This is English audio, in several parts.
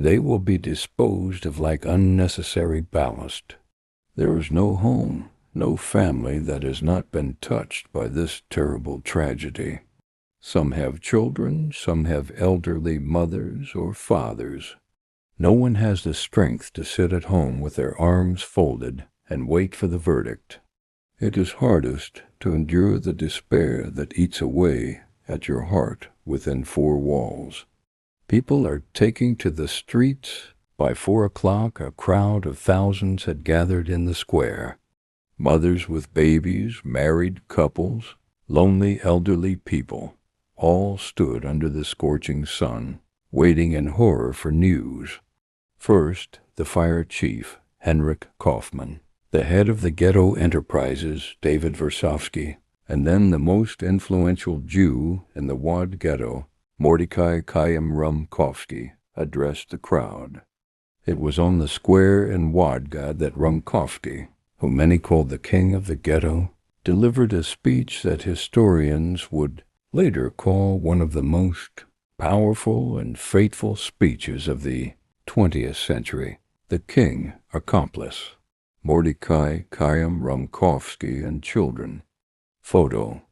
They will be disposed of like unnecessary ballast. There is no home, no family that has not been touched by this terrible tragedy. Some have children, some have elderly mothers or fathers. No one has the strength to sit at home with their arms folded and wait for the verdict. It is hardest to endure the despair that eats away at your heart within four walls. People are taking to the streets. By 4 o'clock, a crowd of thousands had gathered in the square. Mothers with babies, married couples, lonely elderly people, all stood under the scorching sun, waiting in horror for news. First, the fire chief, Henryk Kaufmann, the head of the ghetto enterprises, David Versovsky, and then the most influential Jew in the Wad ghetto, Mordecai Chaim Rumkowski, addressed the crowd. It was on the square in Wadgad that Rumkowski, whom many called the king of the ghetto, delivered a speech that historians would later call one of the most powerful and fateful speeches of the 20th century. The king accomplice, Mordecai Chaim Rumkowski and children. Photo: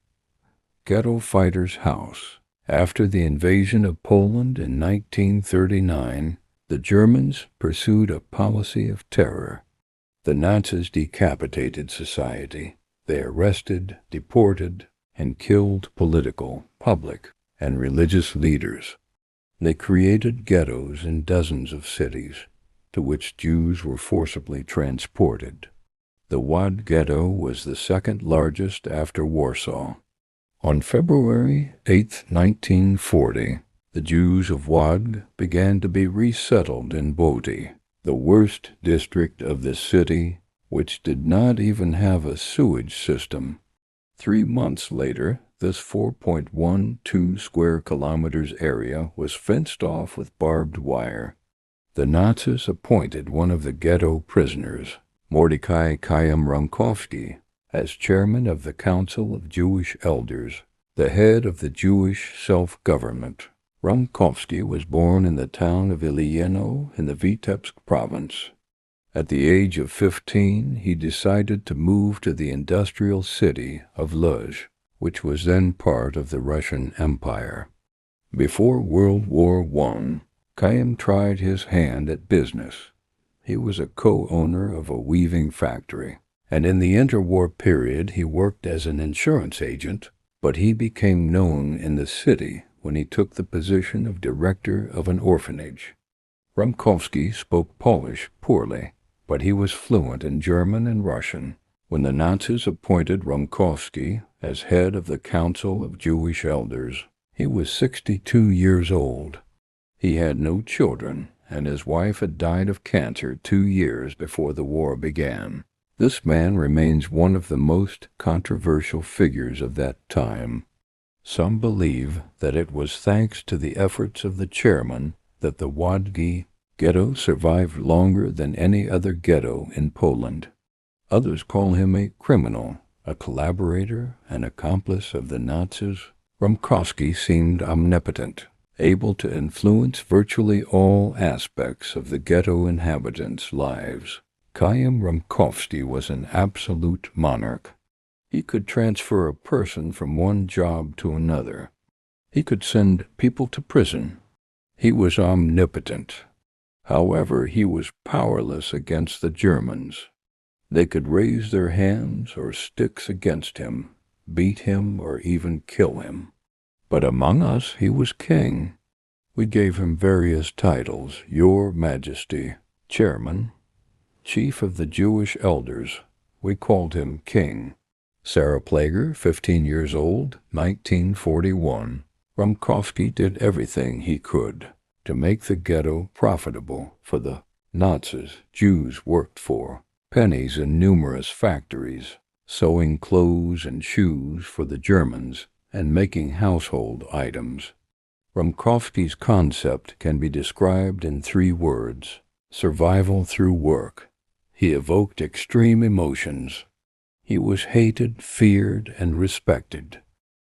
Ghetto Fighter's House. After the invasion of Poland in 1939, the Germans pursued a policy of terror. The Nazis decapitated society. They arrested, deported, and killed political, public, and religious leaders. They created ghettos in dozens of cities, to which Jews were forcibly transported. The Wad ghetto was the second largest after Warsaw. On February 8, 1940, the Jews of Wad began to be resettled in Boti, the worst district of the city, which did not even have a sewage system. 3 months later, this 4.12 square kilometers area was fenced off with barbed wire. The Nazis appointed one of the ghetto prisoners, Mordecai Chaim Rumkowski, as chairman of the Council of Jewish Elders, the head of the Jewish self-government. Rumkowski was born in the town of Ilieno in the Vitebsk province. At the age of 15, he decided to move to the industrial city of Lodz, which was then part of the Russian Empire. Before World War I, Chaim tried his hand at business. He was a co-owner of a weaving factory, and in the interwar period he worked as an insurance agent, but he became known in the city when he took the position of director of an orphanage. Rumkowski spoke Polish poorly, but he was fluent in German and Russian. When the Nazis appointed Rumkowski as head of the Council of Jewish Elders, he was 62 years old. He had no children, and his wife had died of cancer 2 years before the war began. This man remains one of the most controversial figures of that time. Some believe that it was thanks to the efforts of the chairman that the Wadgi ghetto survived longer than any other ghetto in Poland. Others call him a criminal, a collaborator, an accomplice of the Nazis. Rumkowski seemed omnipotent, able to influence virtually all aspects of the ghetto inhabitants' lives. Chaim Rumkowski was an absolute monarch. He could transfer a person from one job to another. He could send people to prison. He was omnipotent. However, he was powerless against the Germans. They could raise their hands or sticks against him, beat him, or even kill him. But among us he was king. We gave him various titles: Your Majesty, Chairman, Chief of the Jewish Elders. We called him King. Sarah Plager, 15 years old, 1941. Rumkowski did everything he could to make the ghetto profitable for the Nazis. Jews worked for pennies in numerous factories, sewing clothes and shoes for the Germans and making household items. Rumkowski's concept can be described in 3 words: survival through work. He evoked extreme emotions. He was hated, feared, and respected.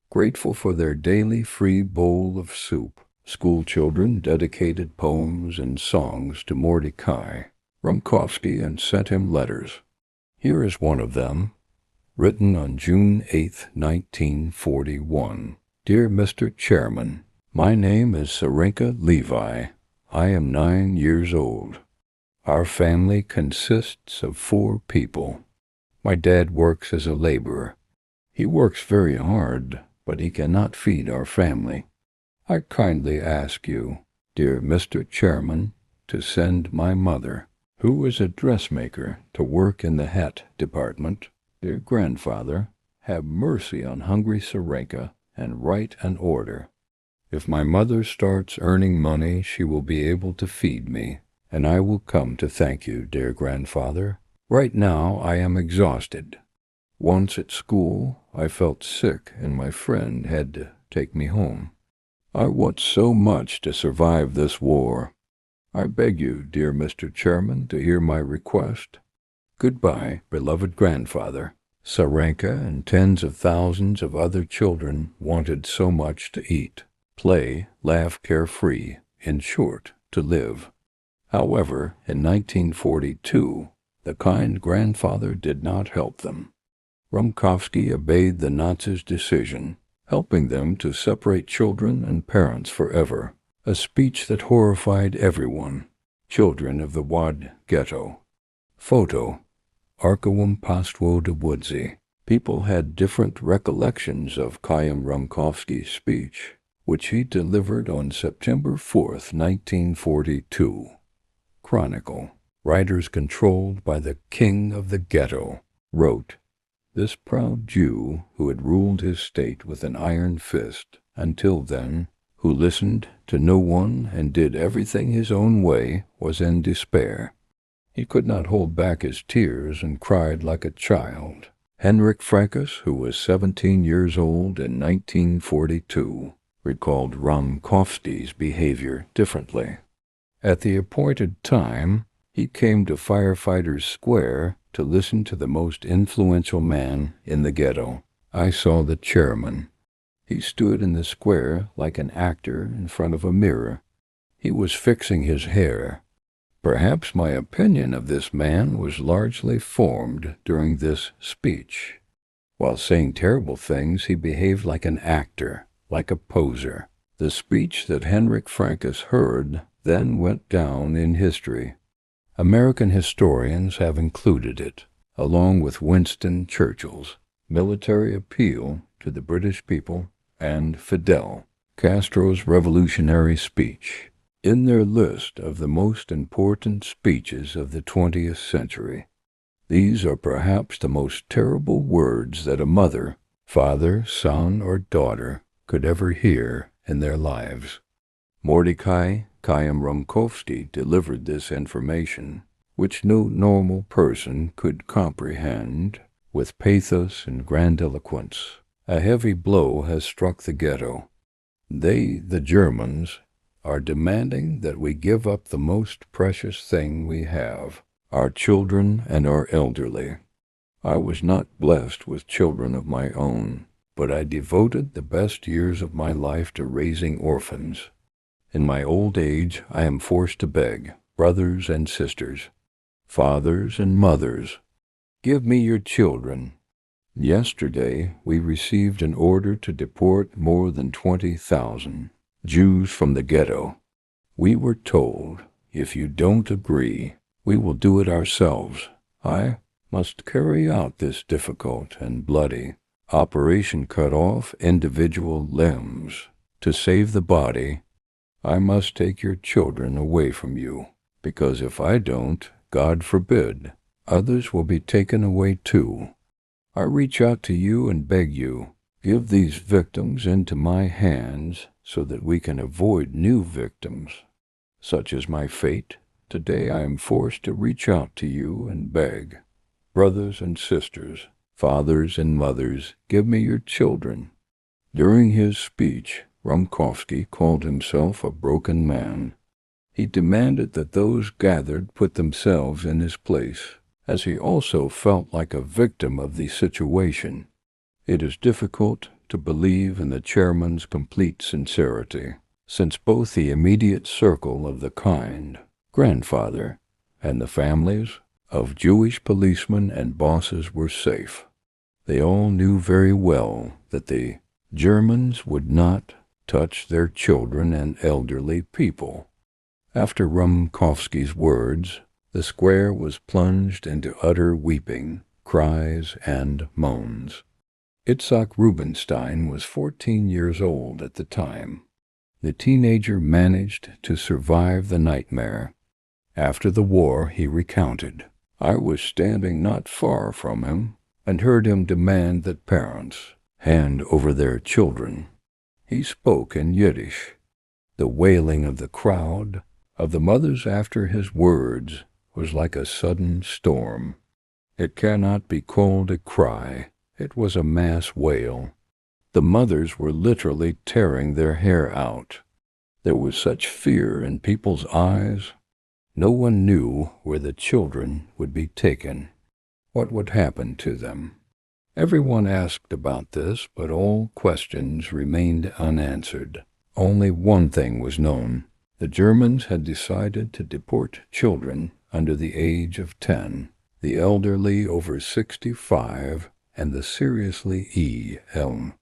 Grateful for their daily free bowl of soup, School children dedicated poems and songs to Mordecai Rumkowski and sent him letters. Here is one of them, written on June 8, 1941. Dear Mr. Chairman, my name is Sarenka Levi. I am 9 years old. Our family consists of 4 people. My dad works as a laborer. He works very hard, but he cannot feed our family. I kindly ask you, dear Mr. Chairman, to send my mother, who is a dressmaker, to work in the hat department. Dear grandfather, have mercy on hungry Sarenka and write an order. If my mother starts earning money, she will be able to feed me, and I will come to thank you, dear grandfather. Right now I am exhausted. Once at school, I felt sick and my friend had to take me home. I want so much to survive this war. I beg you, dear Mr. Chairman, to hear my request. Goodbye, beloved grandfather. Sarenka and tens of thousands of other children wanted so much to eat, play, laugh carefree, in short, to live. However, in 1942, the kind grandfather did not help them. Rumkowski obeyed the Nazis' decision, helping them to separate children and parents forever, a speech that horrified everyone. Children of the Wad Ghetto. Photo: Arkawam Pastwo de Woodsy. People had different recollections of Chaim Rumkowski's speech, which he delivered on September 4, 1942. Chronicle. Writers controlled by the king of the ghetto wrote, "This proud Jew, who had ruled his state with an iron fist until then, who listened to no one and did everything his own way, was in despair. He could not hold back his tears and cried like a child." Henrik Frankus, who was 17 years old in 1942, recalled Rumkowski's behavior differently. At the appointed time, he came to Firefighters Square to listen to the most influential man in the ghetto. I saw the chairman. He stood in the square like an actor in front of a mirror. He was fixing his hair. Perhaps my opinion of this man was largely formed during this speech. While saying terrible things, he behaved like an actor, like a poser. The speech that Henrik Frankus heard then went down in history. American historians have included it, along with Winston Churchill's military appeal to the British people and Fidel Castro's revolutionary speech, in their list of the most important speeches of the 20th century. These are perhaps the most terrible words that a mother, father, son, or daughter could ever hear in their lives. Mordecai Chaim Rumkowski delivered this information, which no normal person could comprehend, with pathos and grandiloquence. A heavy blow has struck the ghetto. They, the Germans, are demanding that we give up the most precious thing we have, our children and our elderly. I was not blessed with children of my own, but I devoted the best years of my life to raising orphans. In my old age, I am forced to beg, brothers and sisters, fathers and mothers, give me your children. Yesterday, we received an order to deport more than 20,000 Jews from the ghetto. We were told, if you don't agree, we will do it ourselves. I must carry out this difficult and bloody operation, cut off individual limbs. To save the body, I must take your children away from you, because if I don't, God forbid, others will be taken away too. I reach out to you and beg you, give these victims into my hands so that we can avoid new victims. Such is my fate. Today I am forced to reach out to you and beg, brothers and sisters, fathers and mothers, give me your children. During his speech, Rumkowski called himself a broken man. He demanded that those gathered put themselves in his place, as he also felt like a victim of the situation. It is difficult to believe in the chairman's complete sincerity. since both the immediate circle of the kind, grandfather, and the families of Jewish policemen and bosses were safe. They all knew very well that the Germans would not touch their children and elderly people. After Rumkowski's words, the square was plunged into utter weeping, cries, and moans. Itzhak Rubinstein was 14 years old at the time. The teenager managed to survive the nightmare. After the war, he recounted, "I was standing not far from him and heard him demand that parents hand over their children. He spoke in Yiddish. The wailing of the crowd, of the mothers after his words, was like a sudden storm. It cannot be called a cry. It was a mass wail. The mothers were literally tearing their hair out. There was such fear in people's eyes. No one knew where the children would be taken, what would happen to them. Everyone asked about this, but all questions remained unanswered. Only one thing was known. The Germans had decided to deport children under the age of 10, the elderly over 65, and the seriously ill.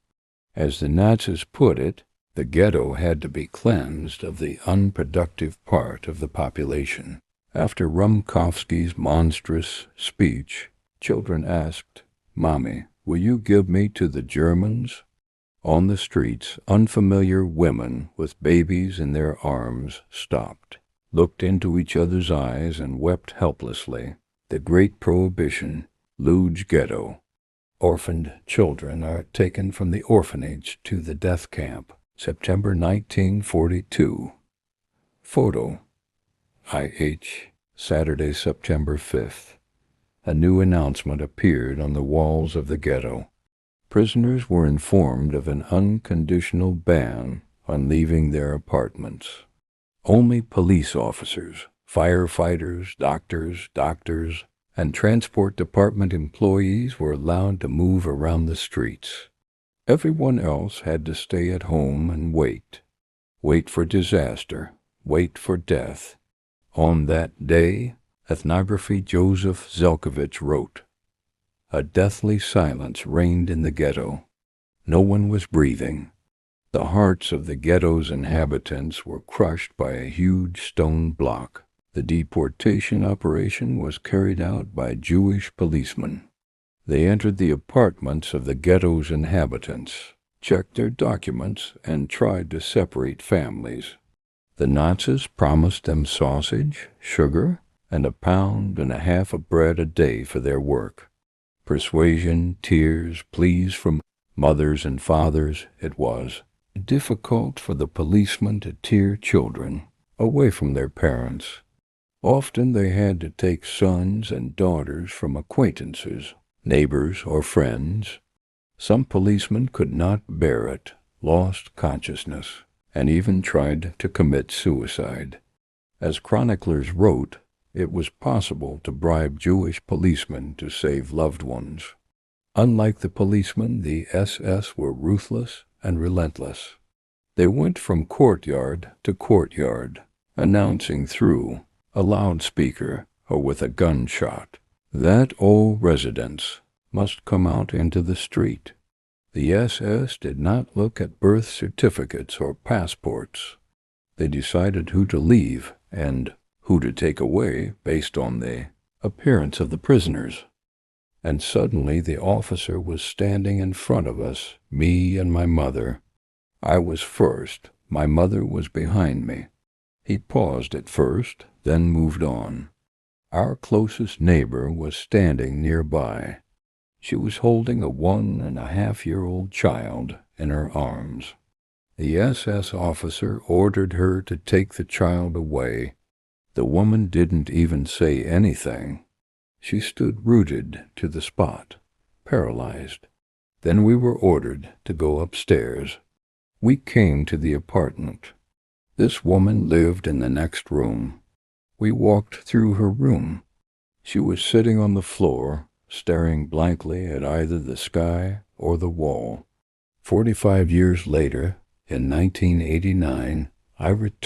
As the Nazis put it, the ghetto had to be cleansed of the unproductive part of the population. After Rumkowski's monstrous speech, children asked, "Mommy, will you give me to the Germans?" On the streets, unfamiliar women with babies in their arms stopped, looked into each other's eyes, and wept helplessly. The Great Prohibition, Luge Ghetto. Orphaned children are taken from the orphanage to the death camp, September 1942. Photo. IH, Saturday, September 5th. A new announcement appeared on the walls of the ghetto. Prisoners were informed of an unconditional ban on leaving their apartments. Only police officers, firefighters, doctors, and transport department employees were allowed to move around the streets. Everyone else had to stay at home and wait. Wait for disaster, wait for death. On that day, ethnographer Joseph Zelkovich wrote, "A deathly silence reigned in the ghetto. No one was breathing. The hearts of the ghetto's inhabitants were crushed by a huge stone block. The deportation operation was carried out by Jewish policemen. They entered the apartments of the ghetto's inhabitants, checked their documents, and tried to separate families. The Nazis promised them sausage, sugar, and 1.5 pounds of bread a day for their work. Persuasion, tears, pleas from mothers and fathers, it was difficult for the policemen to tear children away from their parents. Often they had to take sons and daughters from acquaintances, neighbors, or friends. Some policemen could not bear it, lost consciousness, and even tried to commit suicide. As chroniclers wrote, it was possible to bribe Jewish policemen to save loved ones. Unlike the policemen, the SS were ruthless and relentless. They went from courtyard to courtyard, announcing through a loudspeaker or with a gunshot that all residents must come out into the street. The SS did not look at birth certificates or passports. They decided who to leave and who to take away based on the appearance of the prisoners. And suddenly the officer was standing in front of us, me and my mother. I was first, my mother was behind me. He paused at first, then moved on. Our closest neighbor was standing nearby. She was holding a 1.5-year-old child in her arms. The SS officer ordered her to take the child away. The woman didn't even say anything. She stood rooted to the spot, paralyzed. Then we were ordered to go upstairs. We came to the apartment. This woman lived in the next room. We walked through her room. She was sitting on the floor, staring blankly at either the sky or the wall. 45 years later, in 1989, I returned